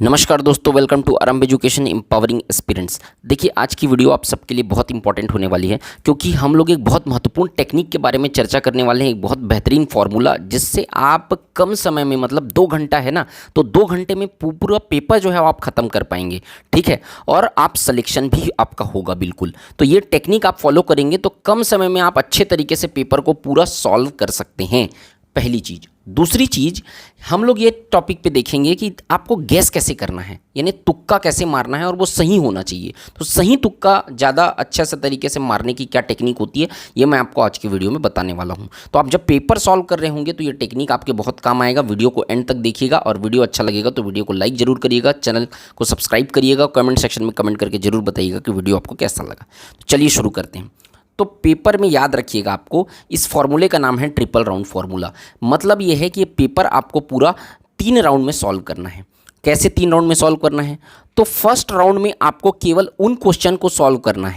नमस्कार दोस्तों, welcome to आरंभ एजुकेशन एम्पावरिंग एस्पिरेंट्स। देखिए, आज की वीडियो आप सबके लिए बहुत इंपॉर्टेंट होने वाली है, क्योंकि हम लोग एक बहुत महत्वपूर्ण टेक्निक के बारे में चर्चा करने वाले हैं। एक बहुत बेहतरीन फार्मूला जिससे आप कम समय में, मतलब 2 घंटा है ना, तो 2 घंटे में पूरा पेपर जो है वो आप ख़त्म कर पाएंगे। ठीक है, और आप सिलेक्शन भी आपका होगा बिल्कुल। तो ये टेक्निक आप फॉलो करेंगे तो कम समय में आप अच्छे तरीके से पेपर को पूरा सॉल्व कर सकते हैं, पहली चीज़। दूसरी चीज़, हम लोग ये टॉपिक पे देखेंगे कि आपको गैस कैसे करना है, यानी तुक्का कैसे मारना है, और वो सही होना चाहिए। तो सही तुक्का ज़्यादा अच्छे से तरीके से मारने की क्या टेक्निक होती है, ये मैं आपको आज की वीडियो में बताने वाला हूँ। तो आप जब पेपर सॉल्व कर रहे होंगे तो ये टेक्निक आपके बहुत काम आएगा। वीडियो को एंड तक देखिएगा, और वीडियो अच्छा लगेगा तो वीडियो को लाइक जरूर करिएगा, चैनल को सब्सक्राइब करिएगा, कमेंट सेक्शन में कमेंट करके जरूर बताइएगा कि वीडियो आपको कैसा लगा। तो चलिए शुरू करते हैं। तो पेपर में याद रखिएगा, आपको इस फॉर्मूले का नाम है ट्रिपल राउंड फार्मूला। मतलब ये है कि ये पेपर आपको पूरा 3 राउंड में सॉल्व करना है। कैसे 3 राउंड में सॉल्व करना है? तो फर्स्ट राउंड में आपको केवल उन क्वेश्चन को सॉल्व करना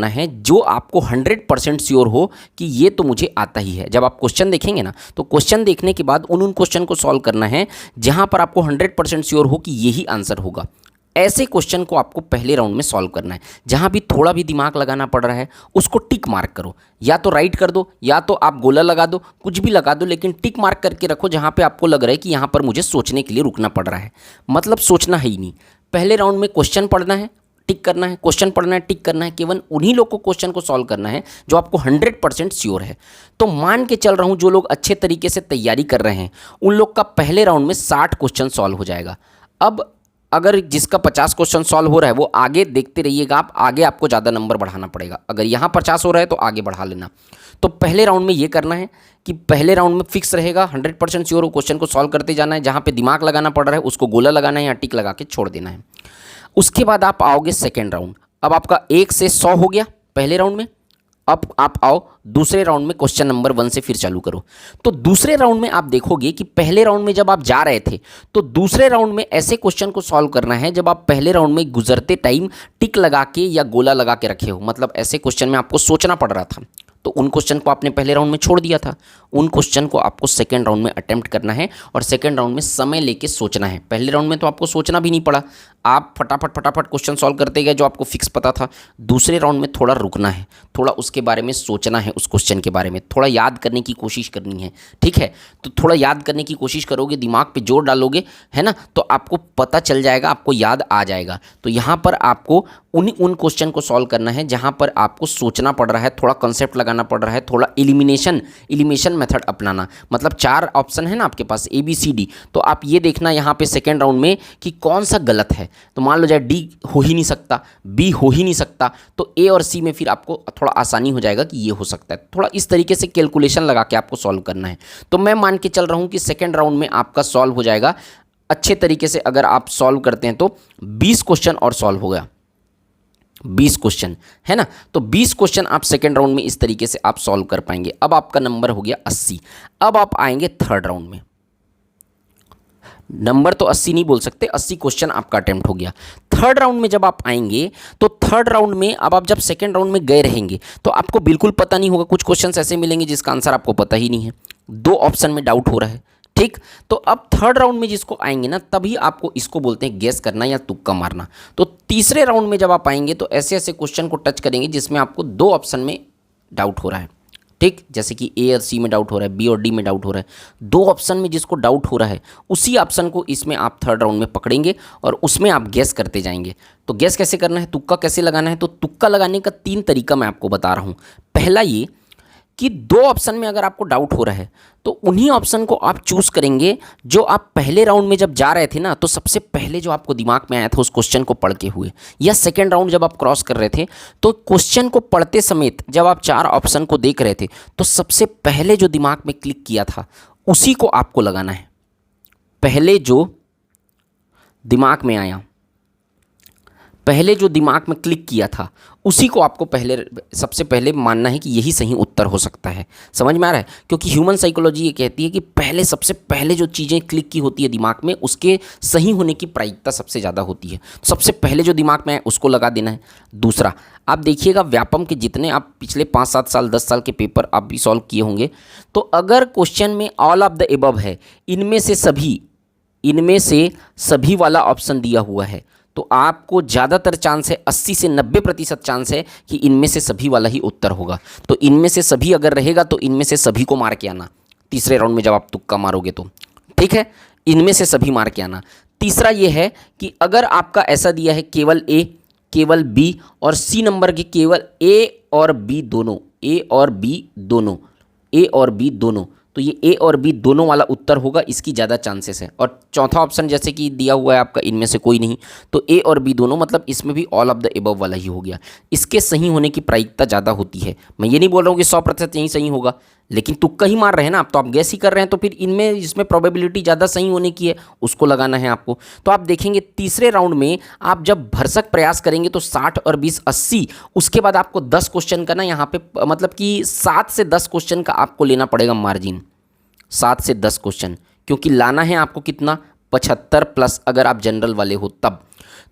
है जो आपको 100% श्योर हो कि ये तो मुझे आता ही है। जब आप क्वेश्चन देखेंगे ना, तो क्वेश्चन देखने के बाद उन क्वेश्चन को सॉल्व करना है जहां पर आपको 100% श्योर हो कि यही आंसर होगा। ऐसे क्वेश्चन को आपको पहले राउंड में सॉल्व करना है। जहां भी थोड़ा भी दिमाग लगाना पड़ रहा है उसको टिक मार्क करो, या तो राइट कर दो या तो आप गोला लगा दो, कुछ भी लगा दो, लेकिन टिक मार्क करके रखो जहां पे आपको लग रहा है कि यहां पर मुझे सोचने के लिए रुकना पड़ रहा है। मतलब सोचना है ही नहीं। पहले राउंड में क्वेश्चन पढ़ना है, टिक करना है, क्वेश्चन पढ़ना है, टिक करना है। केवल उन्हीं लोग को क्वेश्चन को सॉल्व करना है जो आपको 100% श्योर है। तो मान के चल रहा हूं जो लोग अच्छे तरीके से तैयारी कर रहे हैं उन लोग का पहले राउंड में 60 क्वेश्चन सॉल्व हो जाएगा। अब अगर जिसका 50 क्वेश्चन सॉल्व हो रहा है वो आगे देखते रहिएगा, आप आगे आपको ज़्यादा नंबर बढ़ाना पड़ेगा। अगर यहाँ 50 हो रहा है तो आगे बढ़ा लेना। तो पहले राउंड में ये करना है कि पहले राउंड में फिक्स रहेगा, 100% श्योर हो, क्वेश्चन को सॉल्व करते जाना है। जहाँ पे दिमाग लगाना पड़ रहा है उसको गोला लगाना है या टिक लगा के छोड़ देना है। उसके बाद आप आओगे सेकेंड राउंड। अब आपका 1 से 100 हो गया पहले राउंड में। अब आप आओ दूसरे राउंड में, क्वेश्चन नंबर 1 से फिर चालू करो। तो दूसरे राउंड में आप देखोगे कि पहले राउंड में जब आप जा रहे थे तो दूसरे राउंड में ऐसे क्वेश्चन को सॉल्व करना है जब आप पहले राउंड में गुजरते टाइम टिक लगा के या गोला लगा के रखे हो। मतलब ऐसे क्वेश्चन में आपको सोचना पड़ रहा था तो उन क्वेश्चन को आपने पहले राउंड में छोड़ दिया था, उन क्वेश्चन को आपको सेकेंड राउंड में अटेम्प्ट करना है और सेकेंड राउंड में समय लेके सोचना है। पहले राउंड में तो आपको सोचना भी नहीं पड़ा, आप फटाफट क्वेश्चन सॉल्व करते गए जो आपको फिक्स पता था। दूसरे राउंड में थोड़ा रुकना है, थोड़ा उसके बारे में सोचना है, उस क्वेश्चन के बारे में थोड़ा याद करने की कोशिश करनी है। ठीक है, तो थोड़ा याद करने की कोशिश करोगे, दिमाग पे जोर डालोगे, है ना, तो आपको पता चल जाएगा, आपको याद आ जाएगा। तो यहाँ पर आपको उन क्वेश्चन को सॉल्व करना है जहाँ पर आपको सोचना पड़ रहा है, थोड़ा कंसेप्ट लगाना पड़ रहा है, थोड़ा एलिमिनेशन मेथड अपनाना। मतलब 4 ऑप्शन है ना आपके पास, ABCD, तो आप ये देखना यहाँ पे सेकेंड राउंड में कि कौन सा गलत है। तो मान लो जाए D हो ही नहीं सकता, B हो ही नहीं सकता, तो A और C में फिर आपको थोड़ा आसानी हो जाएगा कि ये हो सकता है। थोड़ा इस तरीके से कैलकुलेशन लगा के आपको सॉल्व करना है। तो मैं मान के चल रहा हूँ कि सेकेंड राउंड में आपका सॉल्व हो जाएगा अच्छे तरीके से। अगर आप सॉल्व करते हैं तो 20 क्वेश्चन और सॉल्व हो गया, 20 क्वेश्चन, है ना। तो 20 क्वेश्चन आप सेकेंड राउंड में इस तरीके से आप सॉल्व कर पाएंगे। अब आपका नंबर हो गया 80। अब आप आएंगे थर्ड राउंड में। नंबर तो 80 नहीं बोल सकते, 80 क्वेश्चन आपका अटेम्प्ट हो गया। थर्ड राउंड में जब आप आएंगे तो थर्ड राउंड में अब आप जब सेकेंड राउंड में गए रहेंगे तो आपको बिल्कुल पता नहीं होगा। कुछ क्वेश्चंस ऐसे मिलेंगे जिसका आंसर आपको पता ही नहीं है, 2 ऑप्शन में डाउट हो रहा है। ठीक, तो अब थर्ड राउंड में जिसको आएंगे ना, तभी आपको इसको बोलते हैं गेस करना या तुक्का मारना। तो तीसरे राउंड में जब आप आएंगे तो ऐसे ऐसे क्वेश्चन को टच करेंगे जिसमें आपको 2 ऑप्शन में डाउट हो रहा है। ठीक, जैसे कि A और C में डाउट हो रहा है, B और D में डाउट हो रहा है। 2 ऑप्शन में जिसको डाउट हो रहा है उसी ऑप्शन को इसमें आप थर्ड राउंड में पकड़ेंगे और उसमें आप गेस करते जाएंगे। तो गेस कैसे करना है, तुक्का कैसे लगाना है? तो तुक्का लगाने का 3 तरीका मैं आपको बता रहा हूँ। पहला ये कि 2 ऑप्शन में अगर आपको डाउट हो रहा है तो उन्हीं ऑप्शन को आप चूज करेंगे जो आप पहले राउंड में जब जा रहे थे ना, तो सबसे पहले जो आपको दिमाग में आया था उस क्वेश्चन को पढ़ के हुए, या सेकेंड राउंड जब आप क्रॉस कर रहे थे तो क्वेश्चन को पढ़ते समेत जब आप 4 ऑप्शन को देख रहे थे तो सबसे पहले जो दिमाग में क्लिक किया था उसी को आपको लगाना है। पहले जो दिमाग में आया, पहले जो दिमाग में क्लिक किया था उसी को आपको सबसे पहले मानना है कि यही सही उत्तर हो सकता है। समझ में आ रहा है? क्योंकि ह्यूमन साइकोलॉजी ये कहती है कि सबसे पहले जो चीज़ें क्लिक की होती है दिमाग में उसके सही होने की प्रायिकता सबसे ज़्यादा होती है। सबसे पहले जो दिमाग में है उसको लगा देना है। दूसरा, आप देखिएगा व्यापम के जितने आप पिछले 5-7 साल 10 साल के पेपर आप भी सॉल्व किए होंगे, तो अगर क्वेश्चन में ऑल ऑफ द एबव है, इनमें से सभी इनमें से सभी वाला ऑप्शन दिया हुआ है तो आपको ज़्यादातर चांस है, 80 से 90% चांस है कि इनमें से सभी वाला ही उत्तर होगा। तो इनमें से सभी अगर रहेगा तो इनमें से सभी को मार के आना तीसरे राउंड में जब आप तुक्का मारोगे तो, ठीक है, इनमें से सभी मार के आना। तीसरा ये है कि अगर आपका ऐसा दिया है केवल ए, केवल बी और सी नंबर के केवल ए और बी दोनों, ए और बी दोनों, ए और बी दोनों, तो ये ए और बी दोनों वाला उत्तर होगा, इसकी ज़्यादा चांसेस है। और चौथा ऑप्शन जैसे कि दिया हुआ है आपका इनमें से कोई नहीं, तो ए और बी दोनों मतलब इसमें भी ऑल ऑफ द एबव वाला ही हो गया। इसके सही होने की प्रायिकता ज़्यादा होती है। मैं ये नहीं बोल रहा हूँ कि 100% यही सही होगा, लेकिन तुक्का ही मार रहे हैं ना आप, तो आप गैस ही कर रहे हैं, तो फिर इनमें इसमें प्रोबेबिलिटी ज़्यादा सही होने की है, उसको लगाना है आपको। तो आप देखेंगे तीसरे राउंड में आप जब भरसक प्रयास करेंगे तो 60 और 20 80, उसके बाद आपको 10 क्वेश्चन का ना यहाँ पे मतलब कि 7 से 10 क्वेश्चन का आपको लेना पड़ेगा मार्जिन, 7 से 10 क्वेश्चन, क्योंकि लाना है आपको कितना 75 प्लस अगर आप जनरल वाले हो तब।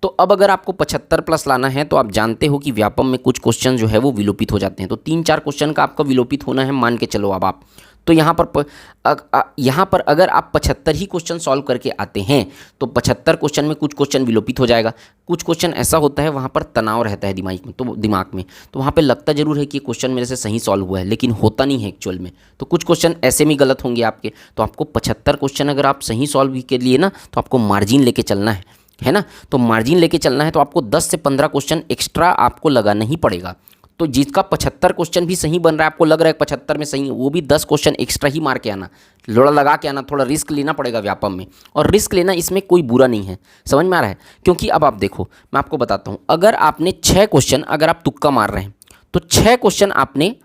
तो अब अगर आपको 75 प्लस लाना है तो आप जानते हो कि व्यापम में कुछ क्वेश्चन जो है वो विलोपित हो जाते हैं, तो 3-4 क्वेश्चन का आपका विलोपित होना है, मान के चलो अब आप। तो यहाँ पर अगर आप 75 ही क्वेश्चन सॉल्व करके आते हैं तो 75 क्वेश्चन में कुछ क्वेश्चन विलोपित हो जाएगा, कुछ क्वेश्चन ऐसा होता है वहाँ पर तनाव रहता है दिमाग में, तो वहाँ पे लगता जरूर है कि ये क्वेश्चन मेरे से सही सॉल्व हुआ है, लेकिन होता नहीं है एक्चुअल में। तो कुछ क्वेश्चन ऐसे में गलत होंगे आपके, तो आपको 75 क्वेश्चन अगर आप सही सॉल्व के लिए ना तो आपको मार्जिन लेके चलना है ना। तो मार्जिन लेके चलना है तो आपको 10 से 15 क्वेश्चन एक्स्ट्रा आपको लगाना ही पड़ेगा। तो जिसका 75 क्वेश्चन भी सही बन रहा है, आपको लग रहा है 75 में सही है, वो भी 10 क्वेश्चन एक्स्ट्रा ही मार के आना, लोड़ा लगा के आना, थोड़ा रिस्क लेना पड़ेगा व्यापम में। और रिस्क लेना इसमें कोई बुरा नहीं है, समझ में आ रहा है। क्योंकि अब आप देखो, मैं आपको बताता हूँ, अगर आपने 6 क्वेश्चन अगर आप तुक्का मार रहे हैं तो 6 क्वेश्चन आपने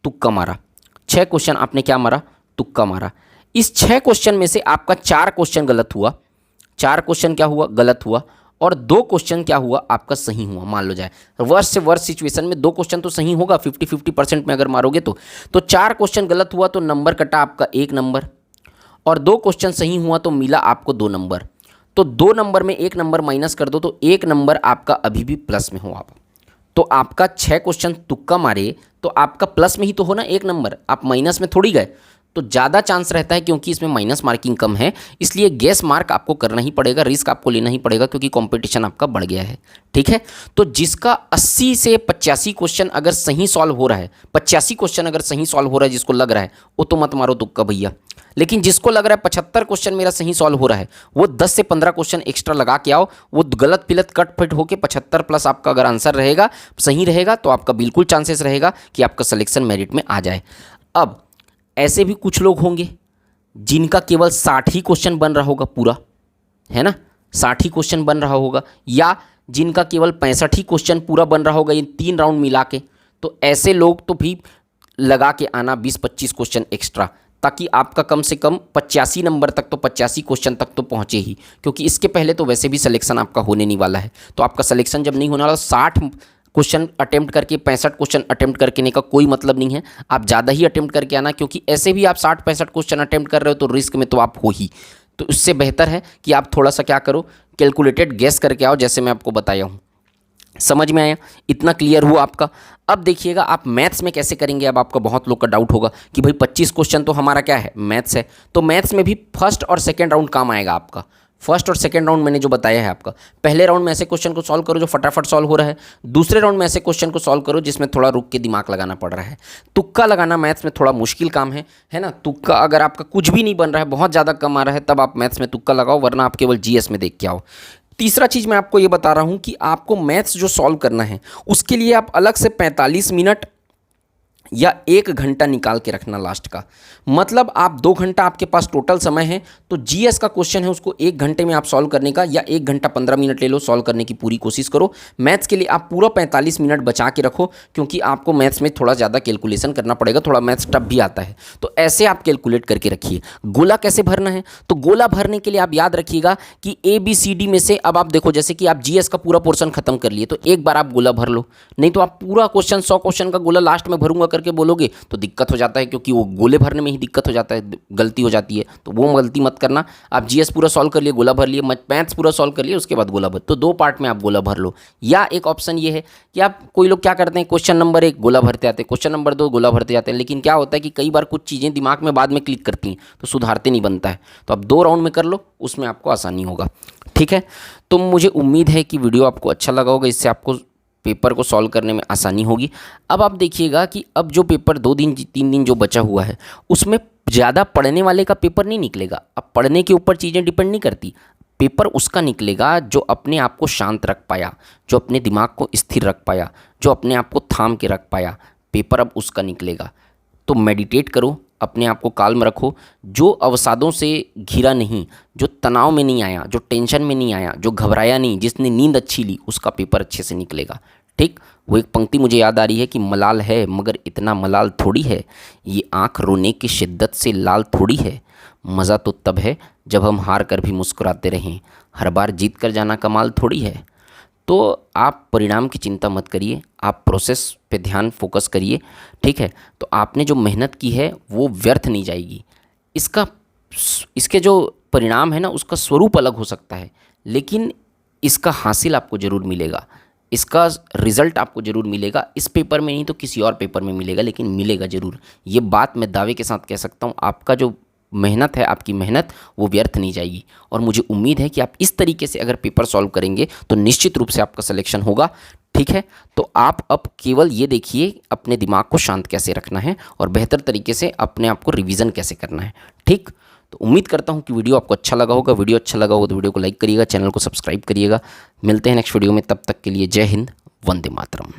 तुक्का मारा, 6 क्वेश्चन आपने क्या मारा, तुक्का मारा। इस 6 क्वेश्चन में से आपका 4 क्वेश्चन गलत हुआ, 4 क्वेश्चन क्या हुआ, गलत हुआ, और 2 क्वेश्चन क्या हुआ, आपका सही हुआ। मान लो जाए वर्स्ट से वर्स्ट सिचुएशन में 2 क्वेश्चन तो सही होगा, 50-50% में अगर मारोगे तो 4 क्वेश्चन गलत हुआ तो नंबर कटा आपका 1 नंबर, और 2 क्वेश्चन सही हुआ तो मिला आपको 2 नंबर। तो 2 नंबर में 1 नंबर माइनस कर दो तो 1 नंबर आपका अभी भी प्लस में हो आप। तो आपका 6 क्वेश्चन तुक्का मारे तो आपका प्लस में ही तो हो ना 1 नंबर, आप माइनस में थोड़ी गए। तो ज़्यादा चांस रहता है क्योंकि इसमें माइनस मार्किंग कम है, इसलिए गैस मार्क आपको करना ही पड़ेगा, रिस्क आपको लेना ही पड़ेगा क्योंकि कंपटीशन आपका बढ़ गया है, ठीक है। तो जिसका 80 से 85 क्वेश्चन अगर सही सॉल्व हो रहा है, 85 क्वेश्चन अगर सही सॉल्व हो रहा है, जिसको लग रहा है वो तो मत मारो तुक्का भैया। लेकिन जिसको लग रहा है 75 क्वेश्चन मेरा सही सॉल्व हो रहा है, वो 10 से 15 क्वेश्चन एक्स्ट्रा लगा के आओ, वो गलत पिलत कट फिट होकर 75 प्लस आपका अगर आंसर रहेगा, सही रहेगा, तो आपका बिल्कुल चांसेस रहेगा कि आपका सिलेक्शन मेरिट में आ जाए। अब ऐसे भी कुछ लोग होंगे जिनका केवल 60 ही क्वेश्चन बन रहा होगा पूरा, है ना, 60 ही क्वेश्चन बन रहा होगा, या जिनका केवल 65 ही क्वेश्चन पूरा बन रहा होगा ये 3 राउंड मिला के। तो ऐसे लोग तो भी लगा के आना 20-25 क्वेश्चन एक्स्ट्रा, ताकि आपका कम से कम 85 नंबर तक, तो 85 क्वेश्चन तक तो पहुँचे ही, क्योंकि इसके पहले तो वैसे भी सिलेक्शन आपका होने नहीं वाला है। तो आपका सिलेक्शन जब नहीं होने वाला, 60 क्वेश्चन अटेम्प्ट करके 65 क्वेश्चन अटेम्प्ट करके का कोई मतलब नहीं है, आप ज़्यादा ही अटेम्प्ट करके आना, क्योंकि ऐसे भी आप 60-65 क्वेश्चन अटेम्प्ट कर रहे हो तो रिस्क में तो आप हो ही। तो इससे बेहतर है कि आप थोड़ा सा क्या करो, कैलकुलेटेड गेस करके आओ, जैसे मैं आपको बताया हूँ। समझ में आया, इतना क्लियर हुआ आपका। अब देखिएगा आप मैथ्स में कैसे करेंगे। अब आपका बहुत लोग का डाउट होगा कि भाई 25 क्वेश्चन तो हमारा क्या है, मैथ्स है, तो मैथ्स में भी फर्स्ट और सेकेंड राउंड काम आएगा आपका। फर्स्ट और सेकंड राउंड मैंने जो बताया है आपका, पहले राउंड में ऐसे क्वेश्चन को सॉल्व करो जो फटाफट सॉल्व हो रहा है, दूसरे राउंड में ऐसे क्वेश्चन को सॉल्व करो जिसमें थोड़ा रुक के दिमाग लगाना पड़ रहा है। तुक्का लगाना मैथ्स में थोड़ा मुश्किल काम है ना। तुक्का अगर आपका कुछ भी नहीं बन रहा है, बहुत ज़्यादा कम आ रहा है, तब आप मैथ्स में तुक्का लगाओ, वरना आप केवल जीएस में देख के आओ। तीसरा चीज़ मैं आपको ये बता रहा हूँ कि आपको मैथ्स जो सॉल्व करना है उसके लिए आप अलग से 45 मिनट या 1 घंटा निकाल के रखना लास्ट का, मतलब आप 2 घंटा आपके पास टोटल समय है, तो जीएस का क्वेश्चन है उसको 1 घंटे में आप सॉल्व करने का, या 1 घंटा 15 मिनट ले लो, सॉल्व करने की पूरी कोशिश करो। मैथ्स के लिए आप पूरा 45 मिनट बचा के रखो, क्योंकि आपको मैथ्स में थोड़ा ज़्यादा कैलकुलेशन करना पड़ेगा, थोड़ा मैथ्स टफ भी आता है, तो ऐसे आप कैलकुलेट करके रखिए। गोला कैसे भरना है, तो गोला भरने के लिए आप याद रखिएगा कि ABCD में से, अब आप देखो जैसे कि आप जीएस का पूरा पोर्शन खत्म कर लिए, तो एक बार आप गोला भर लो, नहीं तो आप पूरा क्वेश्चन 100 क्वेश्चन का गोला लास्ट में भरूंगा करके बोलोगे तो दिक्कत हो जाता है, क्योंकि वो गोले भरने में ही दिक्कत हो जाता है, गलती हो जाती है। तो वो गलती मत करना। आप जीएस पूरा सॉल्व कर लिए, गोला भर लिए, मैथ्स पूरा सॉल्व कर लिए, उसके बाद गोला भर, तो 2 पार्ट में आप गोला भर लो। या एक ऑप्शन ये है कि आप, कोई लोग क्या करते हैं, क्वेश्चन नंबर 1 गोला भरते आते हैं, क्वेश्चन नंबर 2 गोला भरते जाते हैं, लेकिन क्या होता है कि कई बार कुछ चीज़ें दिमाग में बाद में क्लिक करती हैं तो सुधारते नहीं बनता है। तो आप 2 राउंड में कर लो, उसमें आपको आसानी होगा। ठीक है, तो मुझे उम्मीद है कि वीडियो आपको अच्छा लगा होगा, इससे आपको पेपर को सॉल्व करने में आसानी होगी। अब आप देखिएगा कि अब जो पेपर 2 दिन 3 दिन जो बचा हुआ है, उसमें ज़्यादा पढ़ने वाले का पेपर नहीं निकलेगा। अब पढ़ने के ऊपर चीज़ें डिपेंड नहीं करती, पेपर उसका निकलेगा जो अपने आप को शांत रख पाया, जो अपने दिमाग को स्थिर रख पाया, जो अपने आप को थाम के रख पाया, पेपर अब उसका निकलेगा। तो मेडिटेट करो, अपने आप को काल्म रखो, जो अवसादों से घिरा नहीं, जो तनाव में नहीं आया, जो टेंशन में नहीं आया, जो घबराया नहीं, जिसने नींद अच्छी ली, उसका पेपर अच्छे से निकलेगा। ठीक, वो एक पंक्ति मुझे याद आ रही है कि मलाल है मगर इतना मलाल थोड़ी है, ये आँख रोने की शिद्दत से लाल थोड़ी है, मज़ा तो तब है जब हम हार कर भी मुस्कुराते रहें, हर बार जीत कर जाना कमाल थोड़ी है। तो आप परिणाम की चिंता मत करिए, आप प्रोसेस पे ध्यान फोकस करिए। ठीक है, तो आपने जो मेहनत की है वो व्यर्थ नहीं जाएगी। इसके जो परिणाम है ना, उसका स्वरूप अलग हो सकता है, लेकिन इसका हासिल आपको ज़रूर मिलेगा, इसका रिज़ल्ट आपको ज़रूर मिलेगा। इस पेपर में नहीं तो किसी और पेपर में मिलेगा, लेकिन मिलेगा ज़रूर। ये बात मैं दावे के साथ कह सकता हूँ। आपका जो मेहनत है, आपकी मेहनत वो व्यर्थ नहीं जाएगी, और मुझे उम्मीद है कि आप इस तरीके से अगर पेपर सॉल्व करेंगे तो निश्चित रूप से आपका सिलेक्शन होगा। ठीक है, तो आप अब केवल ये देखिए अपने दिमाग को शांत कैसे रखना है और बेहतर तरीके से अपने आप को रिवीजन कैसे करना है। ठीक, तो उम्मीद करता हूँ कि वीडियो आपको अच्छा लगा होगा। वीडियो अच्छा लगा होगा तो वीडियो को लाइक करिएगा, चैनल को सब्सक्राइब करिएगा। मिलते हैं नेक्स्ट वीडियो में, तब तक के लिए जय हिंद, वंदे मातरम।